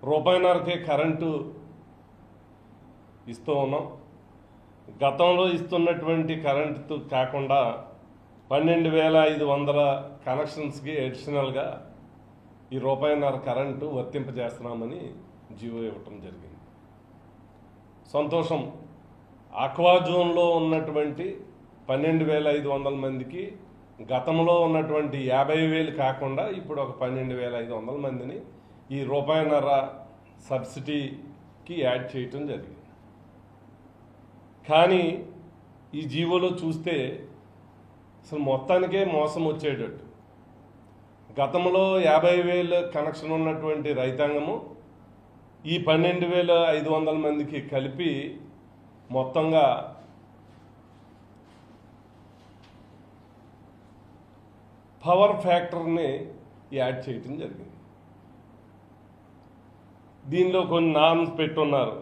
రూపాయిన్నరకే current ఇస్తూ ఉన్నాం. గతంలో ఇస్తున్నటువంటి కరెంటు కాకుండా 12,500 కనెక్షన్స్కి అడిషనల్గా ఈ రూపాయిన్నర కరెంటు వర్తింపజేస్తున్నామని జీవో ఇవ్వటం జరిగింది. సంతోషం. ఆక్వా జోన్లో ఉన్నటువంటి 12,500 మందికి గతంలో ఉన్నటువంటి 50,000 కాకుండా ఇప్పుడు ఒక 12,500 మందిని ఈ రూపాయిన్నర సబ్సిడీకి యాడ్ చేయటం జరిగింది. కానీ ఈ జీవోలో చూస్తే అసలు మొత్తానికే మోసం వచ్చేటట్టు గతంలో 50,000 కనెక్షన్ ఉన్నటువంటి రైతాంగము ఈ 12,500 మందికి కలిపి మొత్తంగా పవర్ ఫ్యాక్టర్ని యాడ్ చేయటం జరిగింది. దీనిలో కొన్ని నామ్స్ పెట్టున్నారు.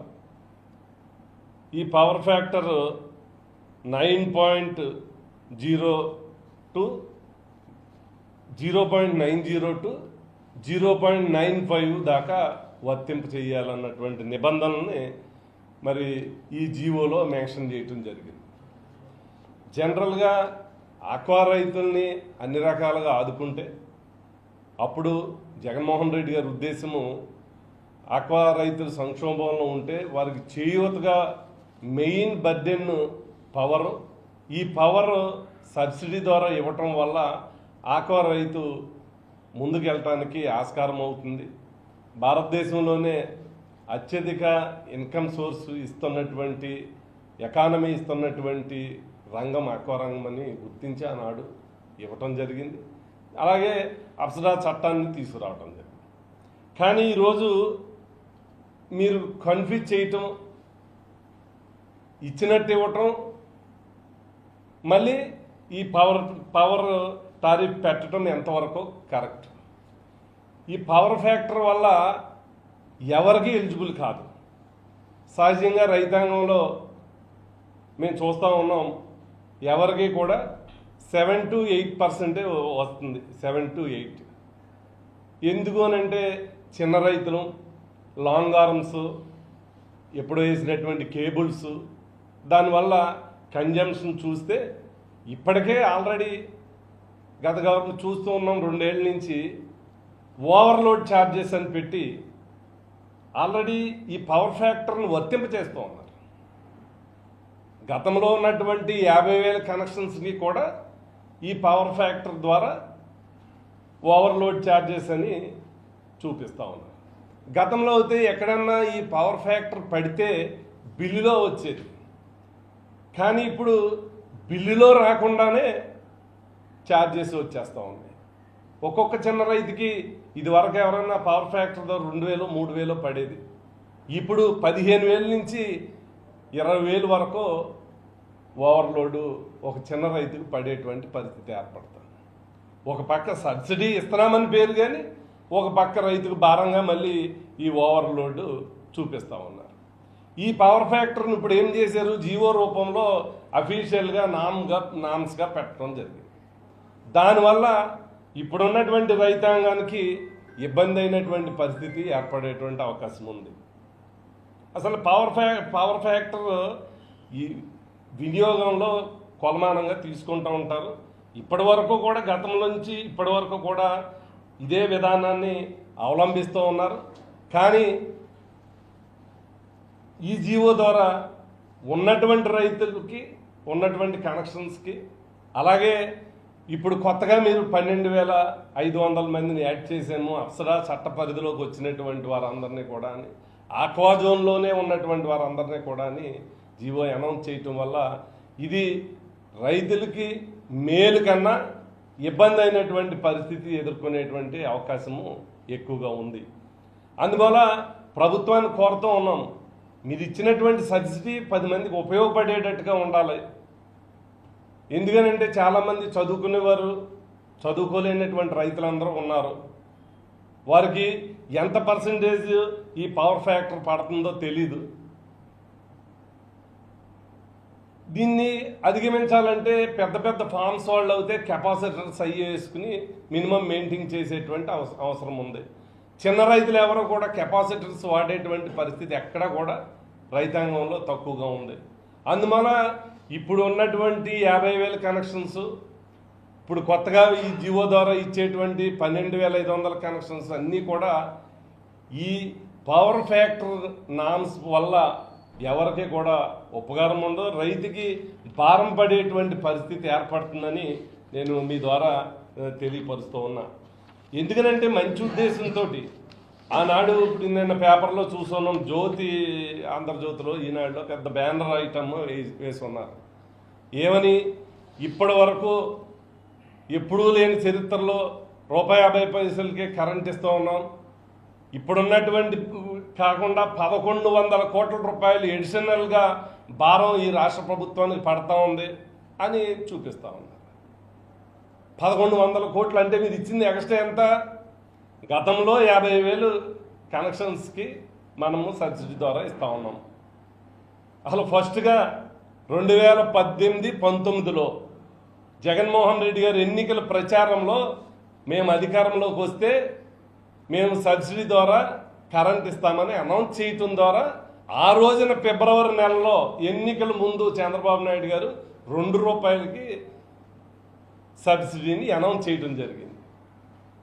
ఈ పవర్ ఫ్యాక్టర్ 9.0 టు 0.90 టు 0.95 దాకా వర్తింప చేయాలన్నటువంటి నిబంధనల్ని మరి ఈ జీవోలో మెన్షన్ చేయటం జరిగింది. జనరల్గా ఆక్వా రైతుల్ని అన్ని రకాలుగా ఆదుకుంటే అప్పుడు జగన్మోహన్ రెడ్డి గారి ఉద్దేశము ఆక్వా రైతులు సంక్షోభంలో ఉంటే వారికి చేయూతగా మెయిన్ బర్డెన్ పవర్. ఈ పవర్ సబ్సిడీ ద్వారా ఇవ్వటం వల్ల ఆక్వా రైతు ముందుకెళ్ళటానికి ఆస్కారం అవుతుంది. భారతదేశంలోనే అత్యధిక ఇన్కమ్ సోర్స్ ఇస్తున్నటువంటి ఎకానమీ ఇస్తున్నటువంటి రంగం ఆక్వా రంగం అని గుర్తించి ఆనాడు ఇవ్వటం జరిగింది. అలాగే అప్సరా చట్టాన్ని తీసుకురావటం జరిగింది. కానీ ఈరోజు మీరు కన్ఫ్యూజ్ చేయటం, ఇచ్చినట్టు ఇవ్వటం, మళ్ళీ ఈ పవర్ టారిఫ్ పెట్టడం ఎంతవరకు కరెక్ట్? ఈ పవర్ ఫ్యాక్టర్ వల్ల ఎవరికి ఎలిజిబుల్ కాదు. సహజంగా రైతాంగంలో మేము చూస్తూ ఉన్నాం, ఎవరికి కూడా 7 to 8% వస్తుంది. 7 to 8 ఎందుకు అనంటే చిన్న రైతులు, లాంగ్ ఆర్మ్స్, ఎప్పుడో వేసినటువంటి కేబుల్స్, దానివల్ల కన్జంప్షన్ చూస్తే ఇప్పటికే ఆల్రెడీ గత గవర్నమెంట్ చూస్తూ ఉన్నాం. 2 ఏళ్ళ నుంచి ఓవర్లోడ్ ఛార్జెస్ అని పెట్టి ఆల్రెడీ ఈ పవర్ ఫ్యాక్టర్ను వర్తింప చేస్తూ ఉన్నారు. గతంలో ఉన్నటువంటి 50,000 కనెక్షన్స్ని కూడా ఈ పవర్ ఫ్యాక్టర్ ద్వారా ఓవర్లోడ్ ఛార్జెస్ అని చూపిస్తూ ఉన్నారు. గతంలో అయితే ఎక్కడన్నా ఈ పవర్ ఫ్యాక్టర్ పడితే బిల్లులో వచ్చేది. కానీ ఇప్పుడు బిల్లులో రాకుండానే ఛార్జెస్ వచ్చేస్తూ ఉన్నాయి. ఒక్కొక్క చిన్న రైతుకి ఇదివరకు ఎవరైనా పవర్ ఫ్యాక్టర్తో 2,000, 3,000 పడేది. ఇప్పుడు 15,000 నుంచి 20,000 వరకు ఓవర్లోడు ఒక చిన్న రైతుకు పడేటువంటి పరిస్థితి ఏర్పడుతుంది. ఒక పక్క సబ్సిడీ ఇస్తున్నామని పేరు, కానీ ఒక పక్క రైతుకు భారంగా మళ్ళీ ఈ ఓవర్లోడ్ చూపిస్తూ ఉన్నారు. ఈ పవర్ ఫ్యాక్టర్ని ఇప్పుడు ఏం చేశారు, జీవో రూపంలో అఫీషియల్గా నామ్స్గా పెట్టడం జరిగింది. దానివల్ల ఇప్పుడున్నటువంటి రైతాంగానికి ఇబ్బంది అయినటువంటి పరిస్థితి ఏర్పడేటువంటి అవకాశం ఉంది. అసలు పవర్ ఫ్యాక్టర్ ఈ వినియోగంలో కొలమానంగా తీసుకుంటూ ఉంటారు. ఇప్పటి వరకు కూడా గతంలో నుంచి ఇప్పటి వరకు కూడా ఇదే విధానాన్ని అవలంబిస్తూ ఉన్నారు. కానీ ఈ జీవో ద్వారా ఉన్నటువంటి రైతులకి ఉన్నటువంటి కనెక్షన్స్కి, అలాగే ఇప్పుడు కొత్తగా మీరు 12,500 మందిని యాడ్ చేసాము, అప్సరా చట్ట పరిధిలోకి వచ్చినటువంటి వారందరినీ కూడా, ఆక్వా జోన్లోనే ఉన్నటువంటి వారందరినీ కూడా జీవో అనౌన్స్ చేయటం వల్ల ఇది రైతులకి మేలు కన్నా ఇబ్బంది అయినటువంటి పరిస్థితి ఎదుర్కొనేటువంటి అవకాశము ఎక్కువగా ఉంది. అందువల్ల ప్రభుత్వాన్ని కోరుతూ ఉన్నాం, మీరు ఇచ్చినటువంటి సబ్సిడీ 10 మందికి ఉపయోగపడేటట్టుగా ఉండాలి. ఎందుకనంటే చాలామంది చదువుకునేవారు, చదువుకోలేనటువంటి రైతులందరూ ఉన్నారు. వారికి ఎంత పర్సంటేజ్ ఈ పవర్ ఫ్యాక్టర్ పడుతుందో తెలీదు. దీన్ని అధిగమించాలంటే పెద్ద పెద్ద ఫార్మ్స్ వాళ్ళు అయితే కెపాసిటర్స్ అయ్యి వేసుకుని మినిమం మెయింటైన్ చేసేటువంటి అవసరం ఉంది. చిన్న రైతులు ఎవరో కూడా కెపాసిటర్స్ వాడేటువంటి పరిస్థితి ఎక్కడ కూడా రైతాంగంలో తక్కువగా ఉంది. అందువల్ల ఇప్పుడు ఉన్నటువంటి 50,000 కనెక్షన్స్, ఇప్పుడు కొత్తగా ఈ జియో ద్వారా ఇచ్చేటువంటి 12,500 కనెక్షన్స్ అన్నీ కూడా ఈ పవర్ ఫ్యాక్టర్ నామ్స్ వల్ల ఎవరికి కూడా ఉపకారం ఉండదు, రైతుకి భారం పడేటువంటి పరిస్థితి ఏర్పడుతుందని నేను మీ ద్వారా తెలియపరుస్తూ ఉన్నా. ఎందుకనంటే మంచి ఉద్దేశంతో ఆనాడు ఇప్పుడు నిన్న పేపర్లో చూస్తున్నాం, జ్యోతి ఆంధ్రజ్యోతిలో ఈనాడులో పెద్ద బ్యానర్ ఐటమ్ వేసి ఉన్నారు. ఏమని, ఇప్పటి వరకు ఎప్పుడూ లేని చరిత్రలో ₹50 కరెంట్ ఇస్తూ ఉన్నాం, ఇప్పుడున్నటువంటి కాకుండా 1,100 కోట్ల రూపాయలు ఎడిషనల్గా భారం ఈ రాష్ట్ర ప్రభుత్వానికి పడతా ఉంది అని చూపిస్తూ ఉన్నారు. 1,100 కోట్లు అంటే మీరు ఇచ్చింది ఎక్స్ట్రా ఎంత? గతంలో 50,000 కనెక్షన్స్కి మనము సబ్సిడీ ద్వారా ఇస్తూ ఉన్నాం. అసలు ఫస్ట్గా 2018-19లో జగన్మోహన్ రెడ్డి గారు ఎన్నికల ప్రచారంలో మేము అధికారంలోకి వస్తే మేము సబ్సిడీ ద్వారా కరెంట్ ఇస్తామని అనౌన్స్ చేయటం ద్వారా ఆ రోజున ఫిబ్రవరి నెలలో ఎన్నికల ముందు చంద్రబాబు నాయుడు గారు ₹2 సబ్సిడీని అనౌన్స్ చేయడం జరిగింది.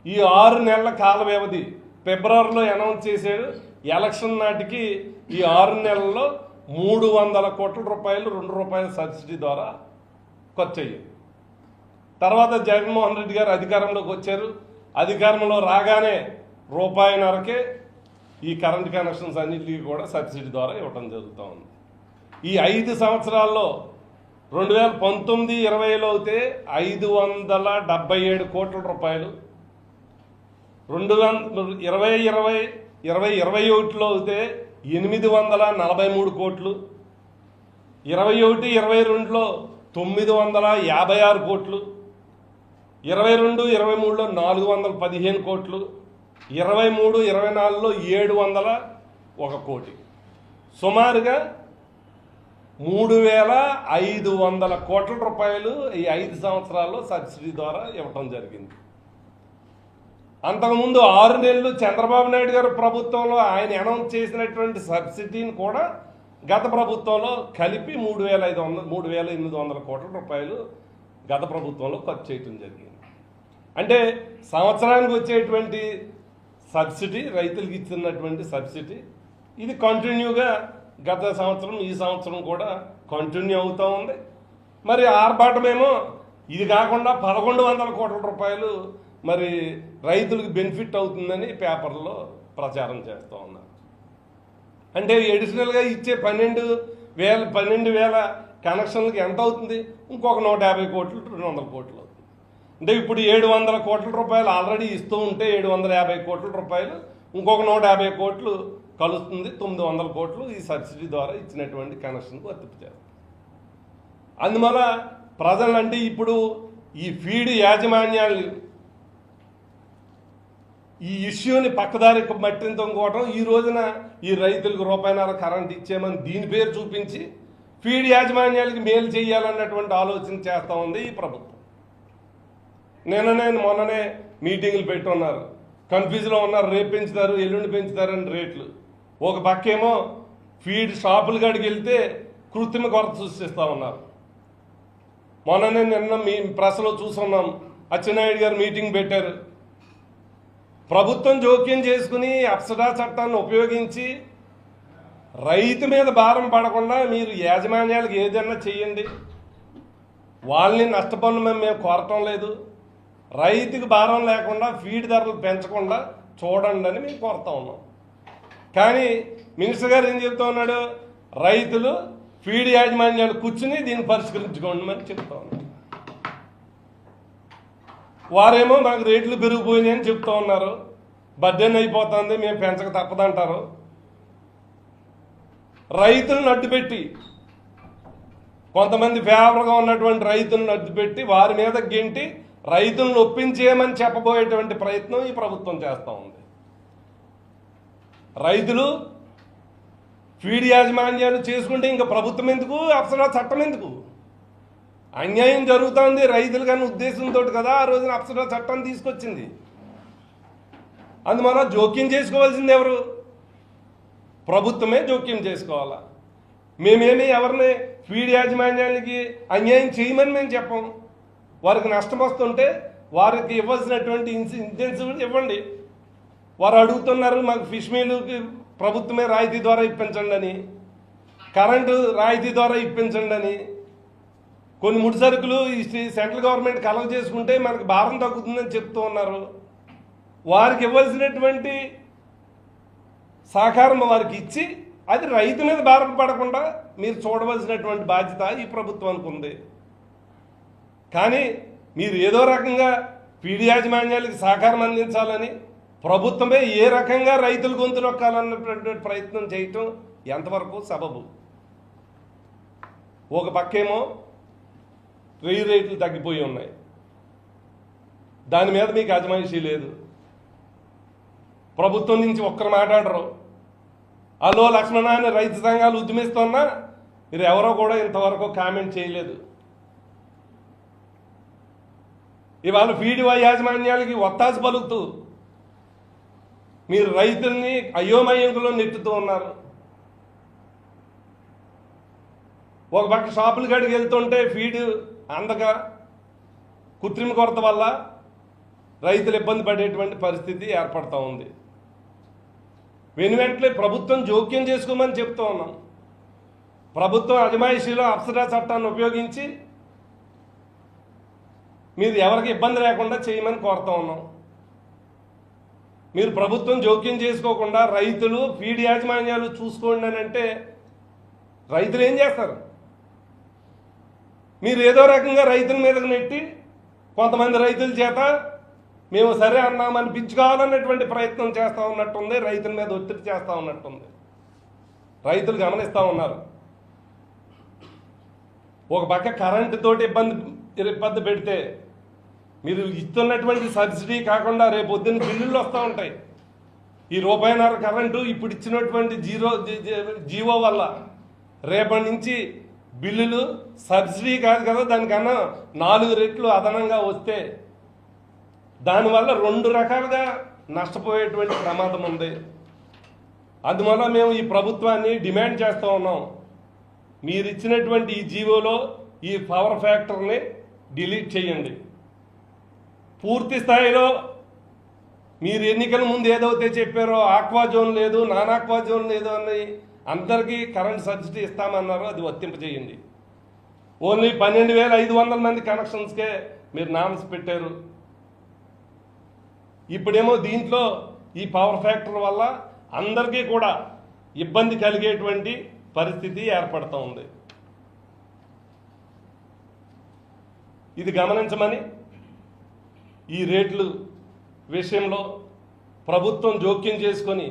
ఈ 6 నెలల కాల వ్యవధి, ఫిబ్రవరిలో అనౌన్స్ చేశాడు, ఎలక్షన్ నాటికి ఈ 6 నెలల్లో ₹300 కోట్ల ₹2 సబ్సిడీ ద్వారా ఖర్చు అయ్యాయి. తర్వాత జగన్మోహన్ రెడ్డి గారు అధికారంలోకి వచ్చారు. అధికారంలో రాగానే ₹1.5కే ఈ కరెంట్ కనెక్షన్స్ అన్నింటికి కూడా సబ్సిడీ ద్వారా ఇవ్వడం జరుగుతూ ఉంది. ఈ 5 సంవత్సరాల్లో 2019-20లో అయితే ₹577 కోట్ల, 2020-2021లో అయితే ₹843 కోట్లు, 21-22లో ₹956 కోట్లు, 22-23లో ₹415 కోట్లు, 23-24లో ₹701 కోటి, సుమారుగా ₹3,500 కోట్ల ఈ 5 సంవత్సరాల్లో సబ్సిడీ ద్వారా ఇవ్వటం జరిగింది. అంతకుముందు 6 నెలలు చంద్రబాబు నాయుడు గారు ప్రభుత్వంలో ఆయన అనౌన్స్ చేసినటువంటి సబ్సిడీని కూడా గత ప్రభుత్వంలో కలిపి ₹3,800 కోట్ల గత ప్రభుత్వంలో ఖర్చు చేయటం జరిగింది. అంటే సంవత్సరానికి వచ్చేటువంటి సబ్సిడీ, రైతులకు ఇచ్చినటువంటి సబ్సిడీ ఇది కంటిన్యూగా గత సంవత్సరం ఈ సంవత్సరం కూడా కంటిన్యూ అవుతూ ఉంది. మరి ఆర్భాటమేమో ఇది కాకుండా ₹1,100 కోట్ల మరి రైతులకు బెనిఫిట్ అవుతుందని పేపర్లో ప్రచారం చేస్తూ ఉన్నారు. అంటే ఎడిషనల్గా ఇచ్చే 12,000 కనెక్షన్లకి ఎంత అవుతుంది? ఇంకొక 150 కోట్లు, 200 కోట్లు అవుతుంది. అంటే ఇప్పుడు ₹700 కోట్ల ఆల్రెడీ ఇస్తూ ఉంటే ₹750 కోట్ల, ఇంకొక 150 కోట్లు కలుస్తుంది. 900 కోట్లు ఈ సబ్సిడీ ద్వారా ఇచ్చినటువంటి కనెక్షన్కు వర్తించారు. అందువల్ల ప్రజలంటే ఇప్పుడు ఈ ఫీడ్ యాజమాన్యాలు ఈ ఇష్యూని పక్కదారి మట్టించుకోవడం, ఈ రోజున ఈ రైతులకు ₹1.5 కరెంట్ ఇచ్చేమని దీని పేరు చూపించి ఫీడ్ యాజమాన్యాలకి మేలు చేయాలన్నటువంటి ఆలోచన చేస్తూ ఉంది ఈ ప్రభుత్వం. మొన్ననే మీటింగులు పెట్టున్నారు, కన్ఫ్యూజ్లో ఉన్నారు. రేపు పెంచుతారు, ఎల్లుండి పెంచుతారని రేట్లు. ఒక పక్కేమో ఫీడ్ షాపుల కాడికి వెళ్తే కృత్రిమ కొరత సృష్టిస్తూ ఉన్నారు. నిన్న మీ ప్రెస్లో చూస్తున్నాం, అచ్చెన్నాయుడు గారు మీటింగ్ పెట్టారు. ప్రభుత్వం జోక్యం చేసుకుని అప్సడా చట్టాన్ని ఉపయోగించి రైతు మీద భారం పడకుండా మీరు యాజమాన్యాలకు ఏదైనా చేయండి, వాళ్ళని నష్టపన్ను మేము కోరటం లేదు, రైతుకి భారం లేకుండా ఫీడ్ ధరలు పెంచకుండా చూడండి అని మేము కోరుతా ఉన్నాం. కానీ మినిస్టర్ గారు ఏం చెప్తా ఉన్నాడు? రైతులు ఫీడ్ యాజమాన్యాలు కూర్చుని దీన్ని పరిష్కరించుకోండి అని చెప్తా ఉన్నారు. వారేమో మాకు రేట్లు పెరిగిపోయినాయి అని చెప్తా ఉన్నారు. బడ్జెట్ అయిపోతుంది, మేము పెంచక తప్పదంటారు. రైతులను అడ్డుపెట్టి, కొంతమంది ఫేవర్గా ఉన్నటువంటి రైతులను అడ్డుపెట్టి వారి మీద గెంటి రైతులను ఒప్పించేయమని చెప్పబోయేటువంటి ప్రయత్నం ఈ ప్రభుత్వం చేస్తూ ఉంది. రైతులు ఫీడ్ యాజమాన్యాలు చేసుకుంటే ఇంకా ప్రభుత్వం ఎందుకు, అప్సరా చట్టం ఎందుకు? అన్యాయం జరుగుతుంది రైతులు కానీ ఉద్దేశంతో కదా ఆ రోజున అప్సరా చట్టం తీసుకొచ్చింది. అందువల్ల జోక్యం చేసుకోవాల్సింది ఎవరు? ప్రభుత్వమే జోక్యం చేసుకోవాలా. మేమేమి ఎవరిని ఫీడ్ యాజమాన్యానికి అన్యాయం చేయమని మేము చెప్పం. వారికి నష్టం వస్తుంటే వారికి ఇవ్వాల్సినటువంటి ఇన్సెన్సివ్ ఇవ్వండి. వారు అడుగుతున్నారు మాకు ఫిష్ మీల్కి ప్రభుత్వమే రాయితీ ద్వారా ఇప్పించండి అని, కరెంటు రాయితీ ద్వారా ఇప్పించండి అని, కొన్ని ముడి సరుకులు ఈ సెంట్రల్ గవర్నమెంట్ కలెక్ట్ చేసుకుంటే మనకు భారం తగ్గుతుందని చెప్తూ ఉన్నారు. వారికి ఇవ్వాల్సినటువంటి సహకారం వారికి ఇచ్చి అది రైతు మీద భారం పడకుండా మీరు చూడవలసినటువంటి బాధ్యత ఈ ప్రభుత్వానికి ఉంది. కానీ మీరు ఏదో రకంగా పీడి యాజమాన్యాలకు సహకారం అందించాలని ప్రభుత్వమే ఏ రకంగా రైతుల గొంతు నొక్కాలన్నటువంటి ప్రయత్నం చేయటం ఎంతవరకు సబబు? ఒక పక్కేమో రేట్లు తగ్గిపోయి ఉన్నాయి, దాని మీద మీకు అజమాయిషీ లేదు. ప్రభుత్వం నుంచి ఒక్కరు మాట్లాడరు. అలో లక్ష్మణ అని రైతు సంఘాలు ఉద్యమిస్తున్నా మీరు ఎవరో కూడా ఇంతవరకు కామెంట్ చేయలేదు. ఇవాళ ఫీడ్ యాజమాన్యాలకి ఒత్తాసు పలుకుతూ మీరు రైతుల్ని అయోమయంలో నెట్టుతూ ఉన్నారు. ఒక పక్క షాపుల కాడికి వెళ్తుంటే ఫీడ్ అందక కృత్రిమ కొరత వల్ల రైతులు ఇబ్బంది పడేటువంటి పరిస్థితి ఏర్పడుతూ ఉంది. వెంటనే ప్రభుత్వం జోక్యం చేసుకోమని చెప్తూ ఉన్నాం. ప్రభుత్వం అజమాయిషీలో అప్సరా చట్టాన్ని ఉపయోగించి మీరు ఎవరికి ఇబ్బంది లేకుండా చేయమని కోరుతూ ఉన్నాం. మీరు ప్రభుత్వం జోక్యం చేసుకోకుండా రైతులు ఫీడ్ యాజమాన్యాలు చూసుకోండి అని అంటే రైతులు ఏం చేస్తారు? మీరు ఏదో రకంగా రైతుల మీదకి నెట్టి కొంతమంది రైతుల చేత మేము సరే అన్నామనిపించుకోవాలన్నటువంటి ప్రయత్నం చేస్తూ ఉన్నట్టుంది, రైతుల మీద ఒత్తిడి చేస్తూ ఉన్నట్టుంది. రైతులు గమనిస్తూ ఉన్నారు. ఒక పక్క కరెంటుతోటి ఇబ్బంది పెడితే మీరు ఇస్తున్నటువంటి సబ్సిడీ కాకుండా రేపు పొద్దున్న బిల్లులు వస్తూ ఉంటాయి. ఈ రూపాయిన్నర కరెంటు ఇప్పుడు ఇచ్చినటువంటి జీవో వల్ల రేపటి నుంచి బిల్లులు సబ్సిడీ కాదు కదా, దానికన్నా 4 రెట్లు అదనంగా వస్తే దానివల్ల 2 రకాలుగా నష్టపోయేటువంటి ప్రమాదం ఉంది. అందువల్ల మేము ఈ ప్రభుత్వాన్ని డిమాండ్ చేస్తూ ఉన్నాం, మీరు ఇచ్చినటువంటి ఈ జీవోలో ఈ పవర్ ఫ్యాక్టర్ని డిలీట్ చేయండి. పూర్తి స్థాయిలో మీరు ఎన్నికల ముందు ఏదైతే చెప్పారో ఆక్వా జోన్ లేదు, నాన్ ఆక్వా జోన్ లేదు అని అందరికీ కరెంట్ సబ్సిడీ ఇస్తామన్నారో అది వర్తింపజేయండి. ఓన్లీ 12,500 మంది కనెక్షన్స్కే మీరు నామ్స్ పెట్టారు. ఇప్పుడేమో దీంట్లో ఈ పవర్ ఫ్యాక్టర్ వల్ల అందరికీ కూడా ఇబ్బంది కలిగేటువంటి పరిస్థితి ఏర్పడుతూ ఉంది. ఇది గమనించమని ఈ రేట్లు విషయంలో ప్రభుత్వం జోక్యం చేసుకొని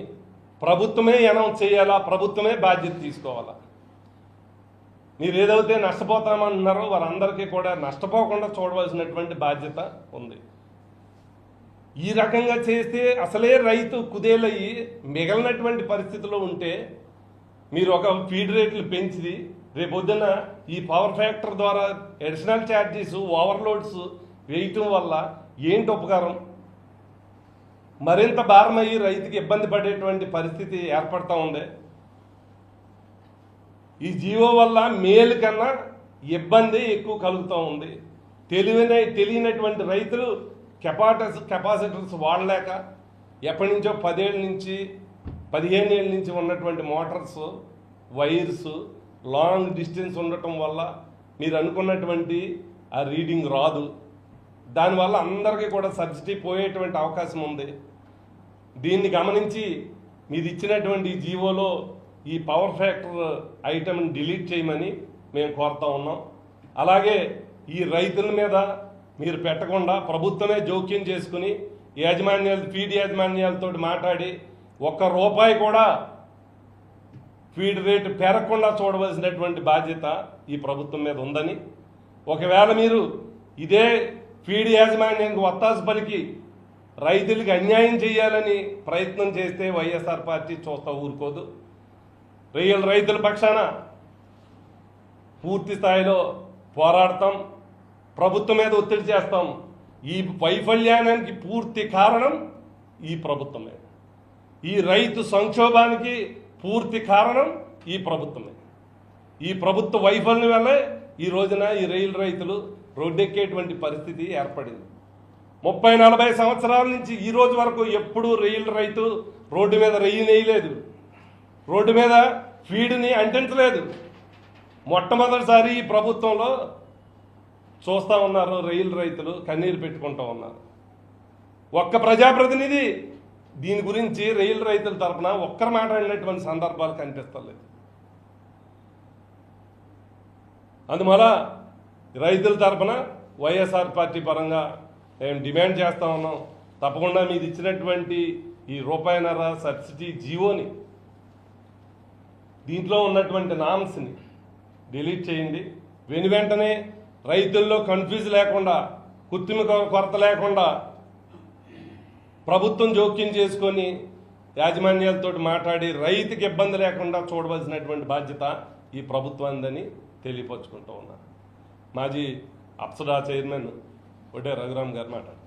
ప్రభుత్వమే అనౌన్స్ చేయాలా, ప్రభుత్వమే బాధ్యత తీసుకోవాలా. మీరు ఏదైతే నష్టపోతామన్నారో వారందరికీ కూడా నష్టపోకుండా చూడవలసినటువంటి బాధ్యత ఉంది. ఈ రకంగా చేస్తే అసలే రైతు కుదేలయ్యి మిగిలినటువంటి పరిస్థితిలో ఉంటే మీరు ఒక ఫీడ్ రేట్లు పెంచి రేపొద్దున ఈ పవర్ ఫ్యాక్టర్ ద్వారా అడిషనల్ ఛార్జెస్ ఓవర్లోడ్స్ వేయటం వల్ల ఏంటి ఉపకారం? మరింత భారమయ్యి రైతుకి ఇబ్బంది పడేటువంటి పరిస్థితి ఏర్పడుతూ ఉంది. ఈ జీవో వల్ల మేలు కన్నా ఇబ్బంది ఎక్కువ కలుగుతూ ఉంది. తెలియనటువంటి రైతులు కెపాసిటర్స్ వాడలేక ఎప్పటి నుంచో 10 ఏళ్ళ నుంచి 15 ఏళ్ళ నుంచి ఉన్నటువంటి మోటార్స్ వైర్స్ లాంగ్ డిస్టెన్స్ ఉండటం వల్ల మీరు అనుకున్నటువంటి ఆ రీడింగ్ రాదు. దానివల్ల అందరికీ కూడా సబ్సిడీ పోయేటువంటి అవకాశం ఉంది. దీన్ని గమనించి మీరు ఇచ్చినటువంటి జీవోలో ఈ పవర్ ఫ్యాక్టర్ ఐటమ్ని డిలీట్ చేయమని మేము కోరుతా ఉన్నాం. అలాగే ఈ రైతుల మీద మీరు పెట్టకుండా ప్రభుత్వమే జోక్యం చేసుకుని ఫీడ్ యాజమాన్యాలతో మాట్లాడి ₹1 కూడా ఫీడ్ రేటు పెరగకుండా చూడవలసినటువంటి బాధ్యత ఈ ప్రభుత్వం మీద ఉందని, ఒకవేళ మీరు ఇదే ఫీడ్ యాజమాన్యానికి ఒత్తాసు పలికి రైతులకి అన్యాయం చేయాలని ప్రయత్నం చేస్తే వైఎస్ఆర్ పార్టీ చూస్తా ఊరుకోదు. రైతుల పక్షాన పూర్తి స్థాయిలో పోరాడతాం, ప్రభుత్వం మీద ఒత్తిడి చేస్తాం. ఈ వైఫల్యానికి పూర్తి కారణం ఈ ప్రభుత్వమే. ఈ రైతు సంక్షోభానికి పూర్తి కారణం ఈ ప్రభుత్వమే. ఈ ప్రభుత్వ వైఫల్యం వల్లే ఈ రోజున ఈ రైతులు రోడ్డెక్కేటువంటి పరిస్థితి ఏర్పడింది. 30-40 సంవత్సరాల నుంచి ఈ రోజు వరకు ఎప్పుడూ రైతు రోడ్డు మీద రెయ్యి నేయలేదు, రోడ్డు మీద ఫీడ్ని అంటించలేదు. మొట్టమొదటిసారి ఈ ప్రభుత్వంలో చూస్తూ ఉన్నారు, రైతులు కన్నీరు పెట్టుకుంటూ ఉన్నారు. ఒక్క ప్రజాప్రతినిధి దీని గురించి రైతుల తరఫున ఒక్కరు మాట్లాడినటువంటి సందర్భాలు కనిపిస్తలేదు. అందువల్ల రైతుల తరఫున వైఎస్ఆర్ పార్టీ పరంగా మేము డిమాండ్ చేస్తూ ఉన్నాం, తప్పకుండా మీరు ఇచ్చినటువంటి ఈ ₹1.5 సబ్సిడీ జీవోని, దీంట్లో ఉన్నటువంటి నామ్స్ని డిలీట్ చేయండి. వెంటనే రైతుల్లో కన్ఫ్యూజ్ లేకుండా, కృత్రిమ కొరత లేకుండా ప్రభుత్వం జోక్యం చేసుకొని యాజమాన్యాలతో మాట్లాడి రైతుకి ఇబ్బంది లేకుండా చూడవలసినటువంటి బాధ్యత ఈ ప్రభుత్వాన్ని తెలియపరుచుకుంటూ ఉన్నారు. మాజీ అప్సరా చైర్మన్ ఒడే రఘురామ్ గారు మాట్లాడారు.